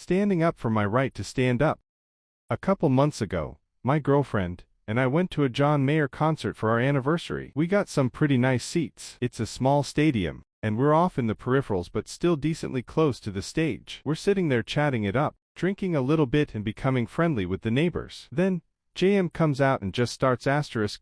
Standing up for my right to stand up. A couple months ago, my girlfriend and I went to a John Mayer concert for our anniversary. We got some pretty nice seats. It's a small stadium, and we're off in the peripherals but still decently close to the stage. We're sitting there chatting it up, drinking a little bit and becoming friendly with the neighbors. Then, JM comes out and just starts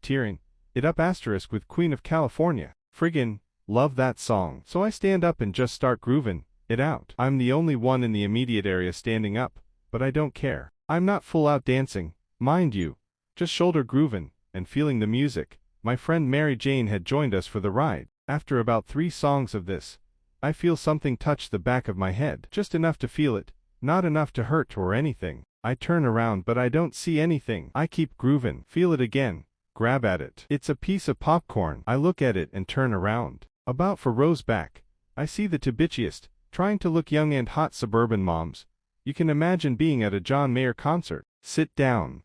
tearing it up with Queen of California. Friggin' love that song. So I stand up and just start grooving it out. I'm the only one in the immediate area standing up, but I don't care. I'm not full out dancing, mind you, just shoulder grooving and feeling the music. My friend Mary Jane had joined us for the ride. After about 3 songs of this, I feel something touch the back of my head. Just enough to feel it, not enough to hurt or anything. I turn around but I don't see anything. I keep grooving, feel it again, grab at it. It's a piece of popcorn. I look at it and turn around. About 4 rows back, I see the two bitchiest, trying to look young and hot suburban moms you can imagine being at a John Mayer concert. Sit down,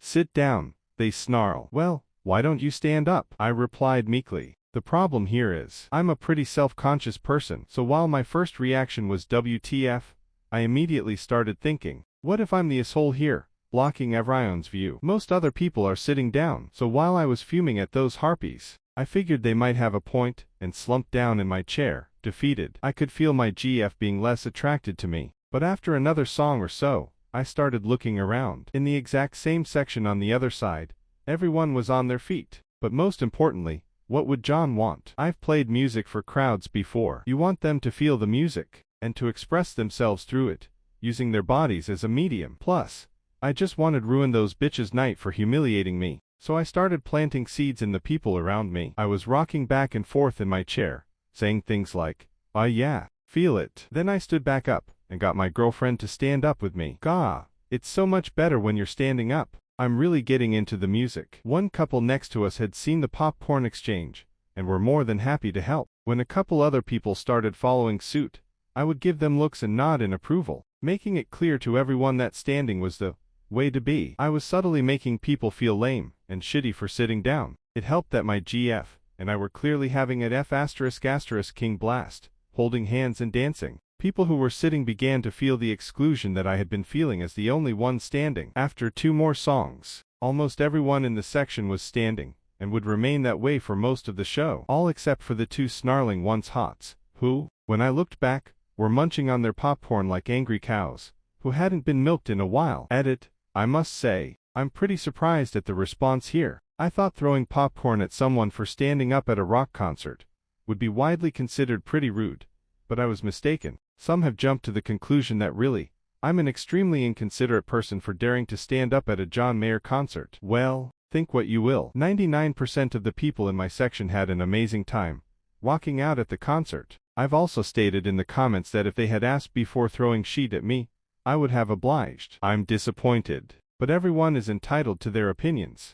they snarl. Well, why don't you stand up? I replied meekly. The problem here is, I'm a pretty self-conscious person, so while my first reaction was WTF, I immediately started thinking, what if I'm the asshole here, blocking everyone's view? Most other people are sitting down. So while I was fuming at those harpies, I figured they might have a point, and slumped down in my chair, defeated. I could feel my GF being less attracted to me. But after another song or so, I started looking around. In the exact same section on the other side, everyone was on their feet. But most importantly, what would John want? I've played music for crowds before. You want them to feel the music, and to express themselves through it, using their bodies as a medium. Plus, I just wanted ruin those bitches' night for humiliating me. So I started planting seeds in the people around me. I was rocking back and forth in my chair, saying things like, "Oh yeah, feel it." Then I stood back up and got my girlfriend to stand up with me. Gah, it's so much better when you're standing up. I'm really getting into the music. One couple next to us had seen the popcorn exchange, and were more than happy to help. When a couple other people started following suit, I would give them looks and nod in approval, making it clear to everyone that standing was the way to be. I was subtly making people feel lame and shitty for sitting down. It helped that my GF and I were clearly having an F***king blast, holding hands and dancing. People who were sitting began to feel the exclusion that I had been feeling as the only one standing. After 2 more songs, almost everyone in the section was standing, and would remain that way for most of the show. All except for the 2 snarling once-hots, who, when I looked back, were munching on their popcorn like angry cows, who hadn't been milked in a while. Edit, I must say, I'm pretty surprised at the response here. I thought throwing popcorn at someone for standing up at a rock concert would be widely considered pretty rude, but I was mistaken. Some have jumped to the conclusion that really, I'm an extremely inconsiderate person for daring to stand up at a John Mayer concert. Well, think what you will. 99% of the people in my section had an amazing time walking out at the concert. I've also stated in the comments that if they had asked before throwing shit at me, I would have obliged. I'm disappointed, but everyone is entitled to their opinions.